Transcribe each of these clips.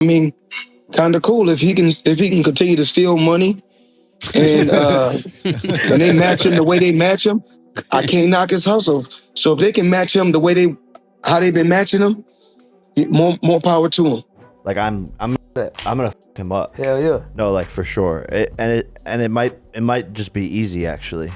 I mean, kind of cool if he can continue to steal money and they match him the way they match him. I can't knock his hustle. So if they can match him the way how they've been matching him, more power to him. Like I'm gonna fuck him up. Hell yeah. No, like for sure. It might just be easy actually.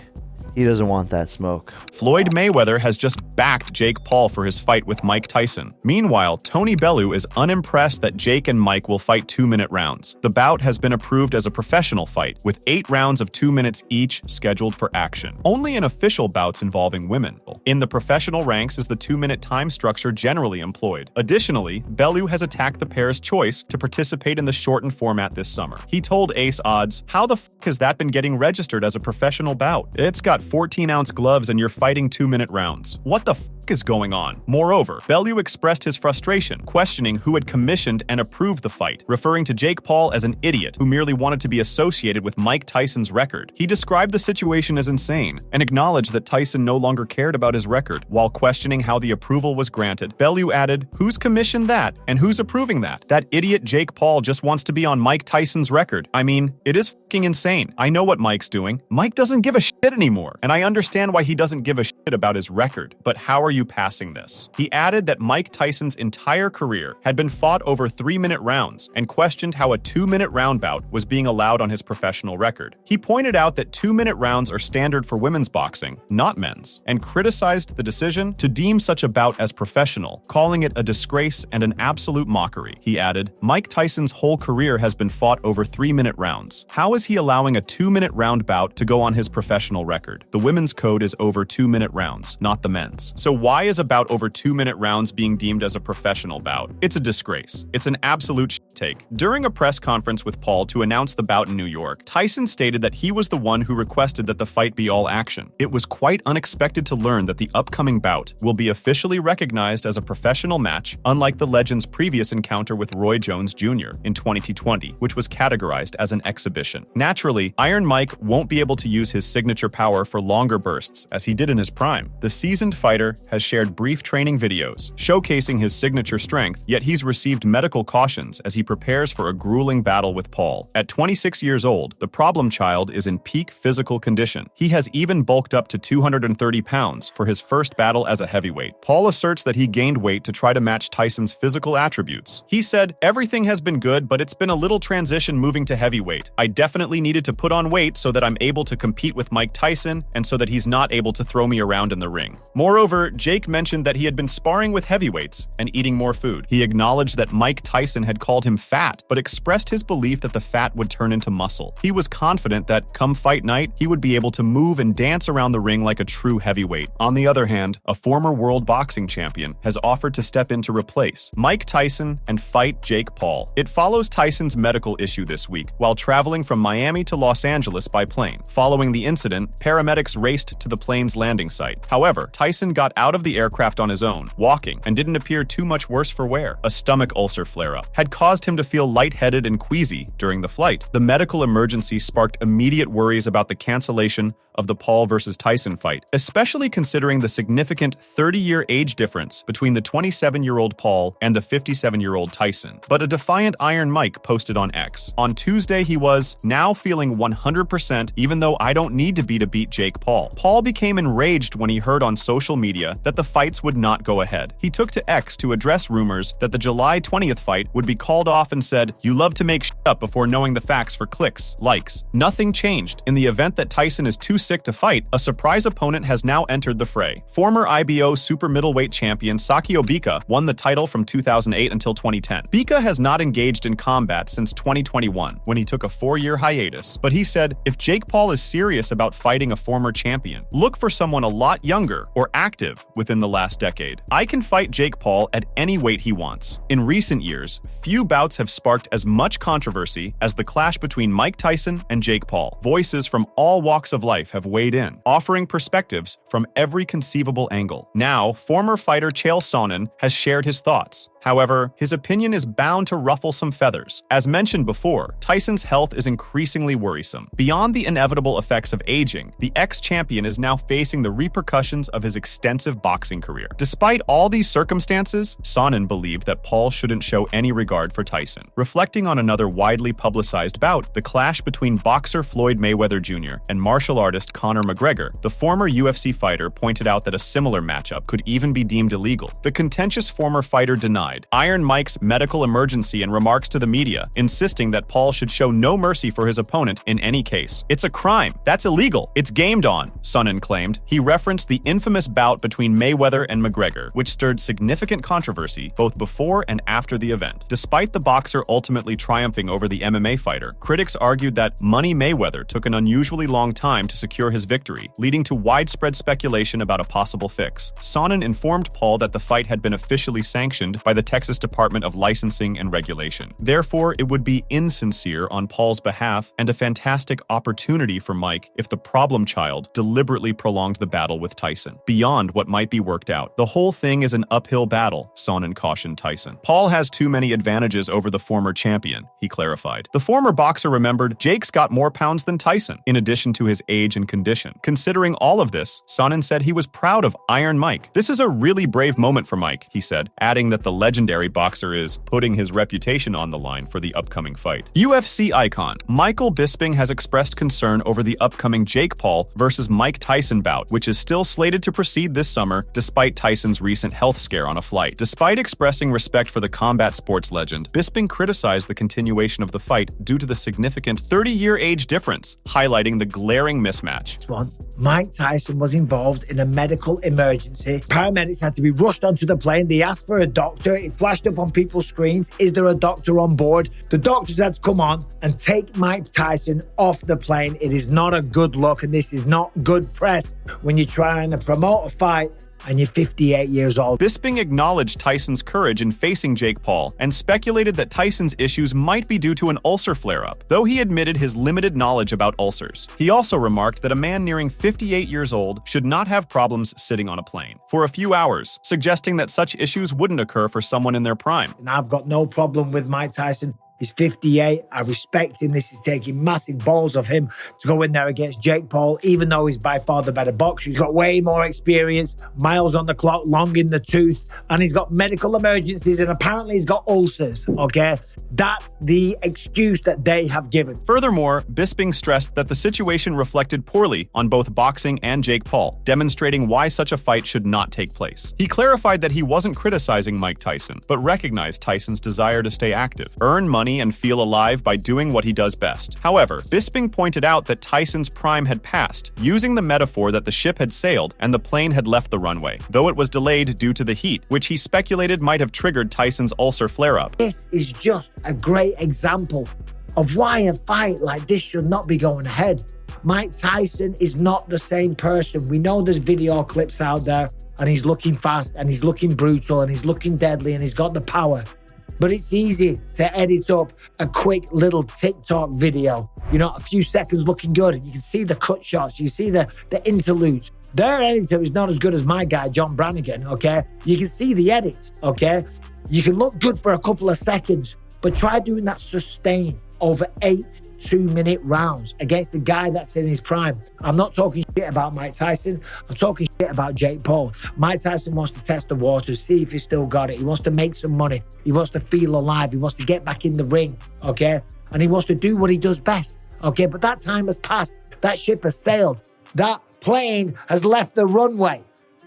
He doesn't want that smoke. Floyd Mayweather has just backed Jake Paul for his fight with Mike Tyson. Meanwhile, Tony Bellew is unimpressed that Jake and Mike will fight 2-minute rounds. The bout has been approved as a professional fight, with 8 rounds of 2 minutes each scheduled for action. Only in official bouts involving women. In the professional ranks is the 2-minute time structure generally employed. Additionally, Bellew has attacked the pair's choice to participate in the shortened format this summer. He told Ace Odds, "How the f*** has that been getting registered as a professional bout? It's got 14-ounce gloves and you're fighting 2-minute rounds. What the f*** is going on?" Moreover, Bellew expressed his frustration, questioning who had commissioned and approved the fight, referring to Jake Paul as an idiot who merely wanted to be associated with Mike Tyson's record. He described the situation as insane and acknowledged that Tyson no longer cared about his record. While questioning how the approval was granted, Bellew added, "Who's commissioned that and who's approving that? That idiot Jake Paul just wants to be on Mike Tyson's record. I mean, it is f***ing insane. I know what Mike's doing. Mike doesn't give a shit anymore, and I understand why he doesn't give a shit about his record, but how are you passing this?" He added that Mike Tyson's entire career had been fought over 3-minute rounds and questioned how a 2-minute round bout was being allowed on his professional record. He pointed out that 2-minute rounds are standard for women's boxing, not men's, and criticized the decision to deem such a bout as professional, calling it a disgrace and an absolute mockery. He added, "Mike Tyson's whole career has been fought over 3-minute rounds. How is he allowing a 2-minute round bout to go on his professional record? The women's code is over 2-minute rounds, not the men's. So why is a bout over 2-minute rounds being deemed as a professional bout? It's a disgrace. It's an absolute take." During a press conference with Paul to announce the bout in New York, Tyson stated that he was the one who requested that the fight be all action. "It was quite unexpected to learn that the upcoming bout will be officially recognized as a professional match, unlike the legend's previous encounter with Roy Jones Jr. in 2020, which was categorized as an exhibition. Naturally, Iron Mike won't be able to use his signature power for longer bursts, as he did in his prime. The seasoned fighter has shared brief training videos, showcasing his signature strength, yet he's received medical cautions as he prepares for a grueling battle with Paul. At 26 years old, the problem child is in peak physical condition. He has even bulked up to 230 pounds for his first battle as a heavyweight. Paul asserts that he gained weight to try to match Tyson's physical attributes. He said, "Everything has been good, but it's been a little transition moving to heavyweight. I definitely needed to put on weight so that I'm able to compete with Mike Tyson and so that he's not able to throw me around in the ring." Moreover, Jake mentioned that he had been sparring with heavyweights and eating more food. He acknowledged that Mike Tyson had called him fat, but expressed his belief that the fat would turn into muscle. He was confident that, come fight night, he would be able to move and dance around the ring like a true heavyweight. On the other hand, a former world boxing champion has offered to step in to replace Mike Tyson and fight Jake Paul. It follows Tyson's medical issue this week, while traveling from Miami to Los Angeles by plane. Following the incident, paramedics raced to the plane's landing site. However, Tyson got out of the aircraft on his own, walking, and didn't appear too much worse for wear. A stomach ulcer flare-up had caused him to feel lightheaded and queasy during the flight. The medical emergency sparked immediate worries about the cancellation of the Paul versus Tyson fight, especially considering the significant 30-year age difference between the 27-year-old Paul and the 57-year-old Tyson. But a defiant Iron Mike posted on X. On Tuesday, he was now feeling 100% even though I don't need to beat Jake Paul. Paul became enraged when he heard on social media that the fights would not go ahead. He took to X to address rumors that the July 20th fight would be called off and said, "You love to make shit up before knowing the facts for clicks, likes." Nothing changed. In the event that Tyson is too sick to fight, a surprise opponent has now entered the fray. Former IBO super middleweight champion Sakio Bika won the title from 2008 until 2010. Bika has not engaged in combat since 2021, when he took a 4-year hiatus, but he said, "If Jake Paul is serious about fighting a former champion, look for someone a lot younger or active within the last decade. I can fight Jake Paul at any weight he wants." In recent years, few bouts have sparked as much controversy as the clash between Mike Tyson and Jake Paul. Voices from all walks of life have weighed in, offering perspectives from every conceivable angle. Now, former fighter Chael Sonnen has shared his thoughts. However, his opinion is bound to ruffle some feathers. As mentioned before, Tyson's health is increasingly worrisome. Beyond the inevitable effects of aging, the ex-champion is now facing the repercussions of his extensive boxing career. Despite all these circumstances, Sonnen believed that Paul shouldn't show any regard for Tyson. Reflecting on another widely publicized bout, the clash between boxer Floyd Mayweather Jr. and martial artist Conor McGregor, the former UFC fighter pointed out that a similar matchup could even be deemed illegal. The contentious former fighter denied Iron Mike's medical emergency and remarks to the media, insisting that Paul should show no mercy for his opponent in any case. "It's a crime. That's illegal. It's gamed on," Sonnen claimed. He referenced the infamous bout between Mayweather and McGregor, which stirred significant controversy both before and after the event. Despite the boxer ultimately triumphing over the MMA fighter, critics argued that Money Mayweather took an unusually long time to secure his victory, leading to widespread speculation about a possible fix. Sonnen informed Paul that the fight had been officially sanctioned by the Texas Department of Licensing and Regulation. Therefore, it would be insincere on Paul's behalf and a fantastic opportunity for Mike if the problem child deliberately prolonged the battle with Tyson, beyond what might be worked out. "The whole thing is an uphill battle," Sonnen cautioned Tyson. "Paul has too many advantages over the former champion," he clarified. The former boxer remembered, "Jake's got more pounds than Tyson, in addition to his age and condition." Considering all of this, Sonnen said he was proud of Iron Mike. "This is a really brave moment for Mike," he said, adding that the legendary boxer is putting his reputation on the line for the upcoming fight. UFC icon Michael Bisping has expressed concern over the upcoming Jake Paul versus Mike Tyson bout, which is still slated to proceed this summer despite Tyson's recent health scare on a flight. Despite expressing respect for the combat sports legend, Bisping criticized the continuation of the fight due to the significant 30-year age difference, highlighting the glaring mismatch. Mike Tyson was involved in a medical emergency. Paramedics had to be rushed onto the plane. They asked for a doctor. It flashed up on people's screens. Is there a doctor on board? The doctors had to come on and take Mike Tyson off the plane. It is not a good look, and this is not good press when you're trying to promote a fight and you're 58 years old. Bisping acknowledged Tyson's courage in facing Jake Paul and speculated that Tyson's issues might be due to an ulcer flare-up, though he admitted his limited knowledge about ulcers. He also remarked that a man nearing 58 years old should not have problems sitting on a plane for a few hours, suggesting that such issues wouldn't occur for someone in their prime. And I've got no problem with Mike Tyson. He's 58. I respect him. This is taking massive balls of him to go in there against Jake Paul, even though he's by far the better boxer. He's got way more experience, miles on the clock, long in the tooth, and he's got medical emergencies, and apparently he's got ulcers, okay? That's the excuse that they have given. Furthermore, Bisping stressed that the situation reflected poorly on both boxing and Jake Paul, demonstrating why such a fight should not take place. He clarified that he wasn't criticizing Mike Tyson, but recognized Tyson's desire to stay active, earn money, and feel alive by doing what he does best. However, Bisping pointed out that Tyson's prime had passed, using the metaphor that the ship had sailed and the plane had left the runway, though it was delayed due to the heat, which he speculated might have triggered Tyson's ulcer flare-up. This is just a great example of why a fight like this should not be going ahead. Mike Tyson is not the same person. We know there's video clips out there, and he's looking fast, and he's looking brutal, and he's looking deadly, and he's got the power. But it's easy to edit up a quick little TikTok video. You know, a few seconds looking good. You can see the cut shots. You see the interludes. Their editor is not as good as my guy, John Brannigan, okay? You can see the edits, okay? You can look good for a couple of seconds, but try doing that sustained over 8 2-minute rounds against a guy that's in his prime. I'm not talking shit about Mike Tyson. I'm talking shit about Jake Paul. Mike Tyson wants to test the waters, see if he's still got it. He wants to make some money. He wants to feel alive. He wants to get back in the ring, okay? And he wants to do what he does best, okay? But that time has passed. That ship has sailed. That plane has left the runway,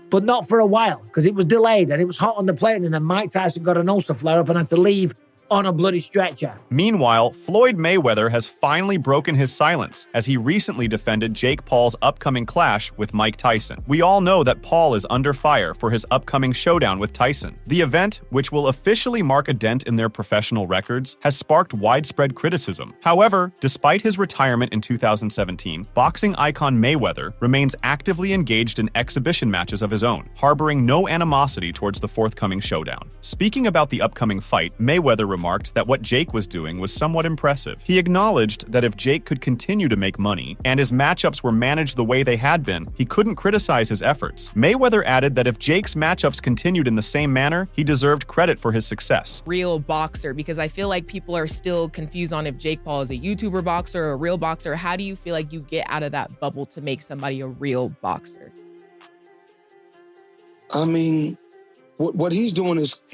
but not for a while because it was delayed and it was hot on the plane, and then Mike Tyson got an ulcer flare-up and had to leave on a bloody stretcher. Meanwhile, Floyd Mayweather has finally broken his silence as he recently defended Jake Paul's upcoming clash with Mike Tyson. We all know that Paul is under fire for his upcoming showdown with Tyson. The event, which will officially mark a dent in their professional records, has sparked widespread criticism. However, despite his retirement in 2017, boxing icon Mayweather remains actively engaged in exhibition matches of his own, harboring no animosity towards the forthcoming showdown. Speaking about the upcoming fight, Mayweather remarked that what Jake was doing was somewhat impressive. He acknowledged that if Jake could continue to make money and his matchups were managed the way they had been, he couldn't criticize his efforts. Mayweather added that if Jake's matchups continued in the same manner, he deserved credit for his success. Real boxer, because I feel like people are still confused on if Jake Paul is a YouTuber boxer or a real boxer. How do you feel like you get out of that bubble to make somebody a real boxer? I mean, what he's doing is,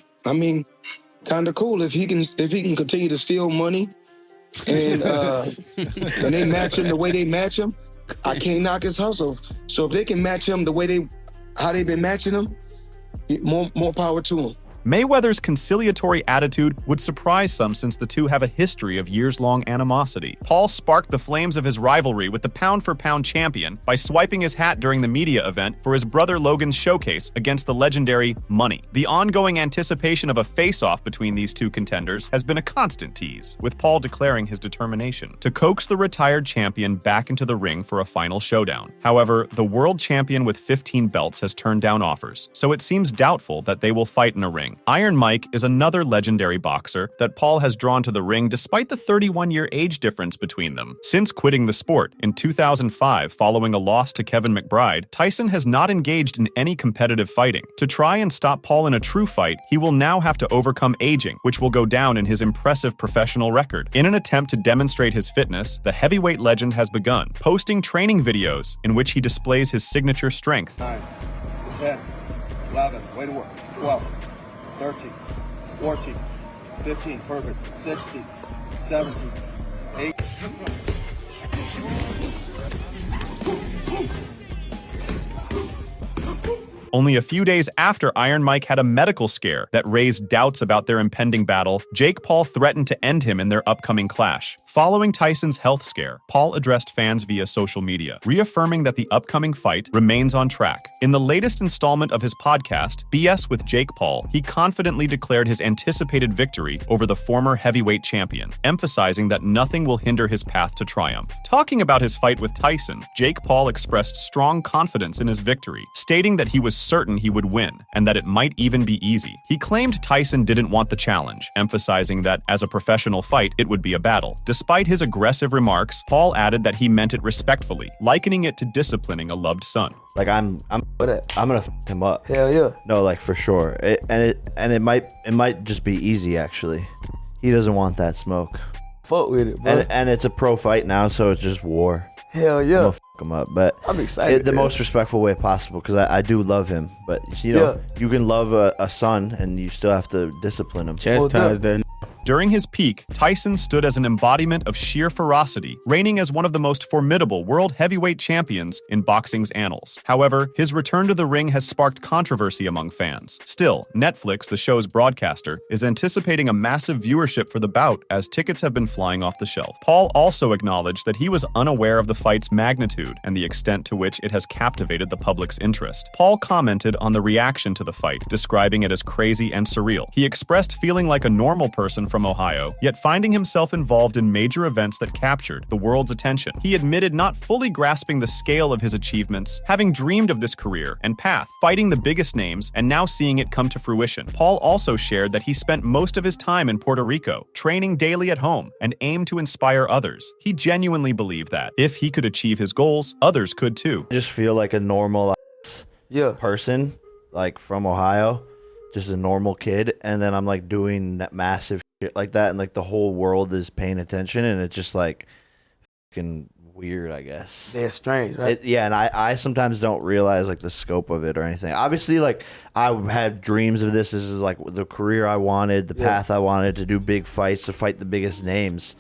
kind of cool. If he can continue to steal money and they match him the way they match him, I can't knock his hustle. So if they can match him the way how they've been matching him, more power to him. Mayweather's conciliatory attitude would surprise some since the two have a history of years-long animosity. Paul sparked the flames of his rivalry with the pound-for-pound champion by swiping his hat during the media event for his brother Logan's showcase against the legendary Money. The ongoing anticipation of a face-off between these two contenders has been a constant tease, with Paul declaring his determination to coax the retired champion back into the ring for a final showdown. However, the world champion with 15 belts has turned down offers, so it seems doubtful that they will fight in a ring. Iron Mike is another legendary boxer that Paul has drawn to the ring despite the 31-year age difference between them. Since quitting the sport in 2005 following a loss to Kevin McBride, Tyson has not engaged in any competitive fighting. To try and stop Paul in a true fight, he will now have to overcome aging, which will go down in his impressive professional record. In an attempt to demonstrate his fitness, the heavyweight legend has begun posting training videos in which he displays his signature strength. 9, 10, 11, way to work, 12. 13, 14, 15, perfect, 16, 17, 8. Only a few days after Iron Mike had a medical scare that raised doubts about their impending battle, Jake Paul threatened to end him in their upcoming clash. Following Tyson's health scare, Paul addressed fans via social media, reaffirming that the upcoming fight remains on track. In the latest installment of his podcast, BS with Jake Paul, he confidently declared his anticipated victory over the former heavyweight champion, emphasizing that nothing will hinder his path to triumph. Talking about his fight with Tyson, Jake Paul expressed strong confidence in his victory, stating that he was certain he would win, and that it might even be easy. He claimed Tyson didn't want the challenge, emphasizing that as a professional fight, it would be a battle. Despite his aggressive remarks, Paul added that he meant it respectfully, likening it to disciplining a loved son. Like I'm gonna f him up. Hell yeah. No, like for sure. It might just be easy actually. He doesn't want that smoke. Fuck with it, bro. And it's a pro fight now, so it's just war. Hell yeah. I'm gonna f him up, but I'm excited. The most respectful way possible, because I do love him. But you know, you can love a son and you still have to discipline him. Chastise that. During his peak, Tyson stood as an embodiment of sheer ferocity, reigning as one of the most formidable world heavyweight champions in boxing's annals. However, his return to the ring has sparked controversy among fans. Still, Netflix, the show's broadcaster, is anticipating a massive viewership for the bout as tickets have been flying off the shelf. Paul also acknowledged that he was unaware of the fight's magnitude and the extent to which it has captivated the public's interest. Paul commented on the reaction to the fight, describing it as crazy and surreal. He expressed feeling like a normal person from Ohio, yet finding himself involved in major events that captured the world's attention. He admitted not fully grasping the scale of his achievements, having dreamed of this career and path, fighting the biggest names, and now seeing it come to fruition. Paul also shared that he spent most of his time in Puerto Rico, training daily at home, and aimed to inspire others. He genuinely believed that, if he could achieve his goals, others could too. I just feel like a normal person, like from Ohio, just a normal kid, and then I'm like doing that massive shit like that, and like the whole world is paying attention, and it's just like fucking weird, I guess. That's strange, right? And I sometimes don't realize like the scope of it or anything. Obviously, like I had dreams of this. This is like the career I wanted, the path I wanted, to do big fights, to fight the biggest names.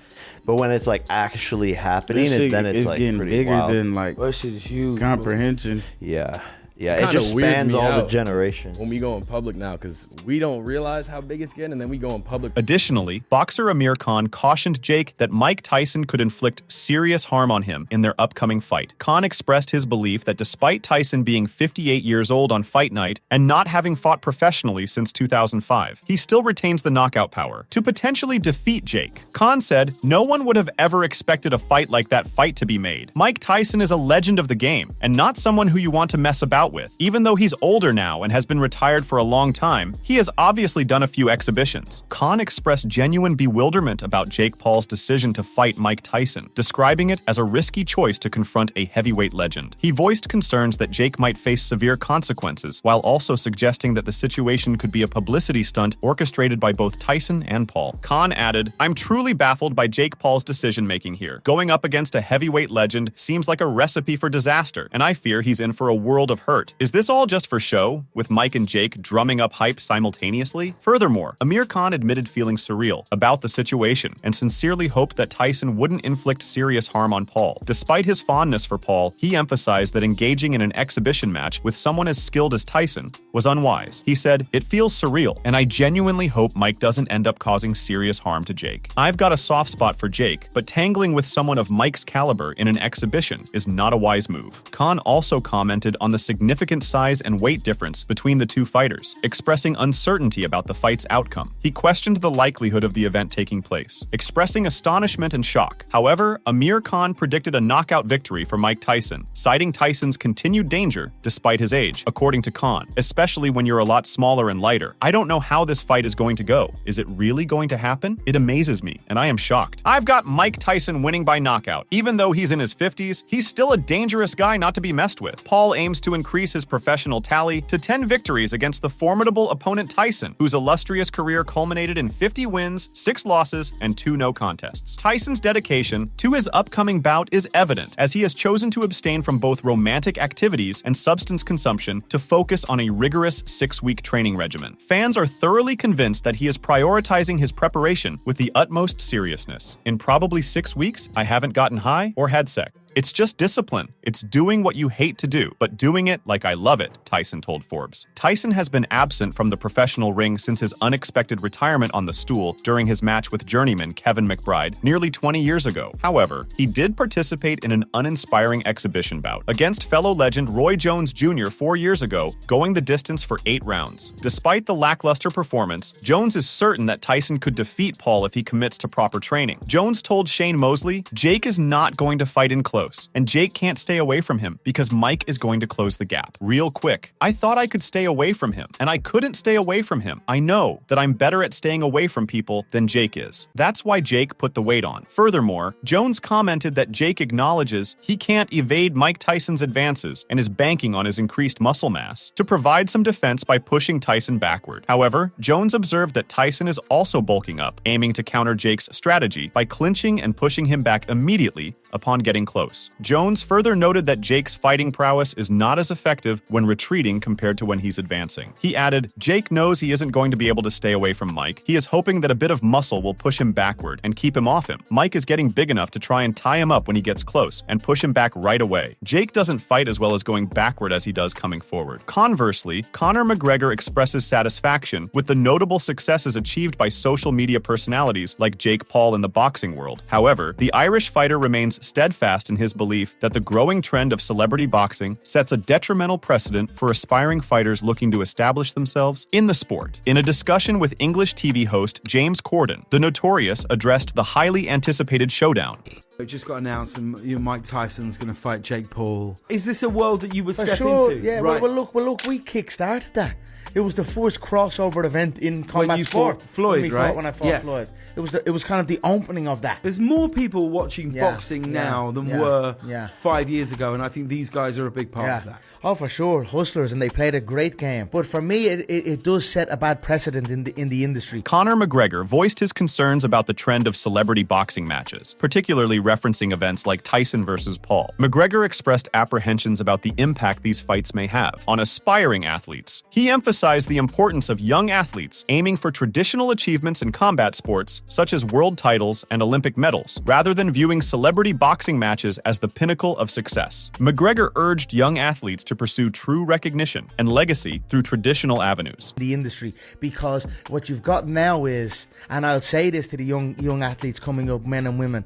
But when it's like actually happening, then it's like getting pretty bigger wild. than like That shit is huge. comprehension. Yeah, It it kinda just weirds spans me all the out generations. when we go in public now, because we don't realize how big it's getting, and then we go in public. Additionally, boxer Amir Khan cautioned Jake that Mike Tyson could inflict serious harm on him in their upcoming fight. Khan expressed his belief that despite Tyson being 58 years old on fight night and not having fought professionally since 2005, he still retains the knockout power to potentially defeat Jake. Khan said, "No one would have ever expected a fight like that fight to be made. Mike Tyson is a legend of the game and not someone who you want to mess about with. Even though he's older now and has been retired for a long time, he has obviously done a few exhibitions. Khan expressed genuine bewilderment about Jake Paul's decision to fight Mike Tyson, describing it as a risky choice to confront a heavyweight legend. He voiced concerns that Jake might face severe consequences, while also suggesting that the situation could be a publicity stunt orchestrated by both Tyson and Paul. Khan added, "I'm truly baffled by Jake Paul's decision-making here. Going up against a heavyweight legend seems like a recipe for disaster, and I fear he's in for a world of hurt. Is this all just for show, with Mike and Jake drumming up hype simultaneously?" Furthermore, Amir Khan admitted feeling surreal about the situation and sincerely hoped that Tyson wouldn't inflict serious harm on Paul. Despite his fondness for Paul, he emphasized that engaging in an exhibition match with someone as skilled as Tyson was unwise. He said, "It feels surreal, and I genuinely hope Mike doesn't end up causing serious harm to Jake. I've got a soft spot for Jake, but tangling with someone of Mike's caliber in an exhibition is not a wise move." Khan also commented on the significant size and weight difference between the two fighters, expressing uncertainty about the fight's outcome. He questioned the likelihood of the event taking place, expressing astonishment and shock. However, Amir Khan predicted a knockout victory for Mike Tyson, citing Tyson's continued danger despite his age, according to Khan, especially when you're a lot smaller and lighter. "I don't know how this fight is going to go. Is it really going to happen? It amazes me, and I am shocked. I've got Mike Tyson winning by knockout. Even though he's in his 50s, he's still a dangerous guy not to be messed with." Paul aims to increase his professional tally to 10 victories against the formidable opponent Tyson, whose illustrious career culminated in 50 wins, 6 losses, and 2 no contests. Tyson's dedication to his upcoming bout is evident, as he has chosen to abstain from both romantic activities and substance consumption to focus on a rigorous 6-week training regimen. Fans are thoroughly convinced that he is prioritizing his preparation with the utmost seriousness. "In probably 6 weeks, I haven't gotten high or had sex. It's just discipline. It's doing what you hate to do, but doing it like I love it," Tyson told Forbes. Tyson has been absent from the professional ring since his unexpected retirement on the stool during his match with journeyman Kevin McBride nearly 20 years ago. However, he did participate in an uninspiring exhibition bout against fellow legend Roy Jones Jr. 4 years ago, going the distance for 8 rounds. Despite the lackluster performance, Jones is certain that Tyson could defeat Paul if he commits to proper training. Jones told Shane Mosley, "Jake is not going to fight in close, and Jake can't stay away from him because Mike is going to close the gap real quick. I thought I could stay away from him, and I couldn't stay away from him. I know that I'm better at staying away from people than Jake is. That's why Jake put the weight on." Furthermore, Jones commented that Jake acknowledges he can't evade Mike Tyson's advances and is banking on his increased muscle mass to provide some defense by pushing Tyson backward. However, Jones observed that Tyson is also bulking up, aiming to counter Jake's strategy by clinching and pushing him back immediately upon getting close. Jones further noted that Jake's fighting prowess is not as effective when retreating compared to when he's advancing. He added, "Jake knows he isn't going to be able to stay away from Mike. He is hoping that a bit of muscle will push him backward and keep him off him. Mike is getting big enough to try and tie him up when he gets close and push him back right away. Jake doesn't fight as well as going backward as he does coming forward." Conversely, Conor McGregor expresses satisfaction with the notable successes achieved by social media personalities like Jake Paul in the boxing world. However, the Irish fighter remains steadfast in his belief that the growing trend of celebrity boxing sets a detrimental precedent for aspiring fighters looking to establish themselves in the sport. In a discussion with English TV host James Corden, the Notorious addressed the highly anticipated showdown. It just got announced, and Mike Tyson's going to fight Jake Paul. Is this a world that you would step into? Yeah, right. well, look, we kick-started that. It was the first crossover event in combat sport. Floyd, right? When I fought Floyd. It was kind of the opening of that. There's more people watching boxing now than were 5 years ago, and I think these guys are a big part of that. Oh, for sure, hustlers, and they played a great game. But for me, it does set a bad precedent in the industry. Conor McGregor voiced his concerns about the trend of celebrity boxing matches, particularly referencing events like Tyson versus Paul. McGregor expressed apprehensions about the impact these fights may have on aspiring athletes. He emphasized the importance of young athletes aiming for traditional achievements in combat sports, such as world titles and Olympic medals, rather than viewing celebrity boxing matches as the pinnacle of success. McGregor urged young athletes to pursue true recognition and legacy through traditional avenues. The industry, because what you've got now is, and I'll say this to the young athletes coming up, men and women,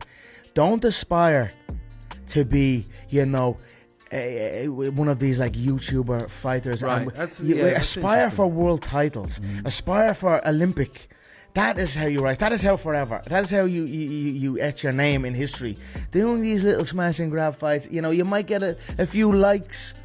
don't aspire to be, one of these like YouTuber fighters. Right. Aspire for world titles. Aspire for Olympic. That is how you rise. That is how forever. That is how you etch your name in history. Doing these little smash and grab fights, you might get a few likes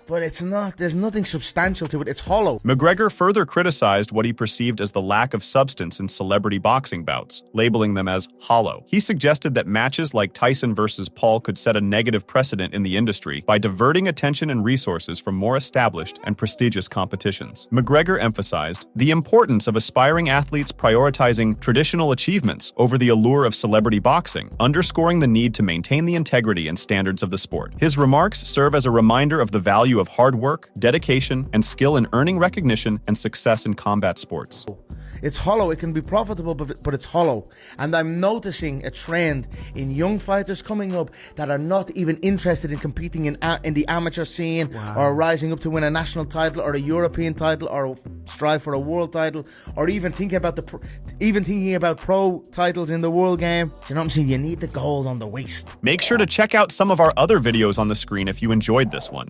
but it's not. There's nothing substantial to it. It's hollow. McGregor further criticized what he perceived as the lack of substance in celebrity boxing bouts, labeling them as hollow. He suggested that matches like Tyson versus Paul could set a negative precedent in the industry by diverting attention and resources from more established and prestigious competitions. McGregor emphasized the importance of aspiring athletes prioritizing traditional achievements over the allure of celebrity boxing, underscoring the need to maintain the integrity and standards of the sport. His remarks serve as a reminder of the value of hard work, dedication, and skill in earning recognition and success in combat sports. It's hollow. It can be profitable, but it's hollow. And I'm noticing a trend in young fighters coming up that are not even interested in competing in the amateur scene, or rising up to win a national title or a European title or strive for a world title, or even thinking about pro titles in the world game. Do you know what I'm saying? You need the gold on the waist. Make sure to check out some of our other videos on the screen if you enjoyed this one.